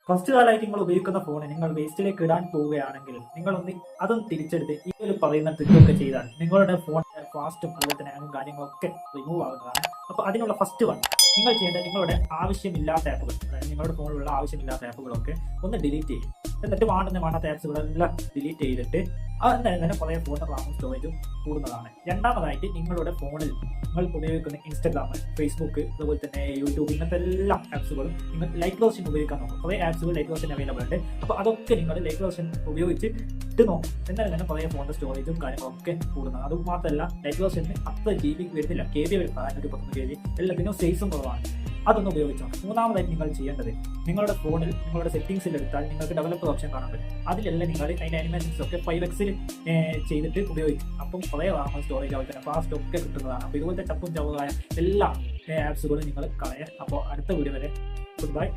കുറച്ചു കാലമായിട്ട് നിങ്ങൾ ഉപയോഗിക്കുന്ന ഫോൺ നിങ്ങൾ വേസ്റ്റിലേക്ക് ഇടാൻ പോവുകയാണെങ്കിൽ നിങ്ങളൊന്ന് അതൊന്ന് തിരിച്ചെടുത്ത് ഈ ഒരു പറയുന്ന ട്രിക്കൊക്കെ ചെയ്താൽ നിങ്ങളുടെ ഫോൺ ഫാസ്റ്റും അതുപോലെ തന്നെ ഹാങ്ങും കാര്യങ്ങളൊക്കെ റിമൂവ് ആവുന്നതാണ്. അപ്പോൾ അതിനുള്ള ഫസ്റ്റ് വൺ നിങ്ങൾ ചെയ്യേണ്ടത് നിങ്ങളുടെ ആവശ്യമില്ലാത്ത ആപ്പുകൾ, അതായത് നിങ്ങളുടെ ഫോണിലുള്ള ആവശ്യമില്ലാത്ത ആപ്പുകളൊക്കെ ഒന്ന് ഡിലീറ്റ് ചെയ്യും. എന്നിട്ട് വേണ്ടാത്ത ആപ്സുകളെല്ലാം ഡിലീറ്റ് ചെയ്തിട്ട് അതെന്തായാലും തന്നെ കുറേ ഫോണിൻ്റെ റാമും സ്റ്റോറേജും കൂടുന്നതാണ്. രണ്ടാമതായിട്ട് നിങ്ങളുടെ ഫോണിൽ നിങ്ങൾ ഉപയോഗിക്കുന്ന ഇൻസ്റ്റഗ്രാം, ഫേസ്ബുക്ക്, അതുപോലെ തന്നെ യൂട്യൂബ്, ഇങ്ങനത്തെ എല്ലാ ആപ്സുകളും നിങ്ങൾ ലൈറ്റ് വേർഷൻ ഉപയോഗിക്കാൻ നോക്കും. കുറേ ആപ്സുകൾ ലൈറ്റ് വേർഷൻ അവൈലബിൾ ഉണ്ട്. അപ്പോൾ അതൊക്കെ നിങ്ങൾ ലൈറ്റ് വേർഷൻ ഉപയോഗിച്ച് ഇട്ട് നോക്കും. എന്നാലും തന്നെ കുറേ ഫോണിൻ്റെ സ്റ്റോറേജും കാര്യങ്ങളൊക്കെ കൂടുന്നത്. അത് മാത്രമല്ല ലൈറ്റ് വേർഷന് അത്ര GB വരുന്നില്ല, KB വരും, 413 KB, എല്ലാത്തിനും സൈസും കുറവാണ്. അതൊന്ന് ഉപയോഗിച്ചോ. മൂന്നാമതായിട്ട് നിങ്ങൾ ചെയ്യേണ്ടത് നിങ്ങളുടെ ഫോണിൽ നിങ്ങളുടെ സെറ്റിംഗ്സിൽ എടുത്താൽ നിങ്ങൾക്ക് ഡെവലപ്പർ ഓപ്ഷൻ കാണാൻ പറ്റും. അതിലെല്ലാം നിങ്ങൾ അതിൻ്റെ അനിമേഷൻസ് ഒക്കെ 5x ചെയ്തിട്ട് ഉപയോഗിക്കും. അപ്പം കുറേ റാം സ്റ്റോറേജ് അതുപോലെ തന്നെ ഫാസ്റ്റ് ഒക്കെ കിട്ടുന്നതാണ്. അപ്പോൾ ഇതുപോലത്തെ ടപ്പും ചവറായ എല്ലാ ആപ്സുകളും നിങ്ങൾ കളയാം. അപ്പോൾ അടുത്ത വീഡിയോ വരെ ഗുഡ് ബൈ.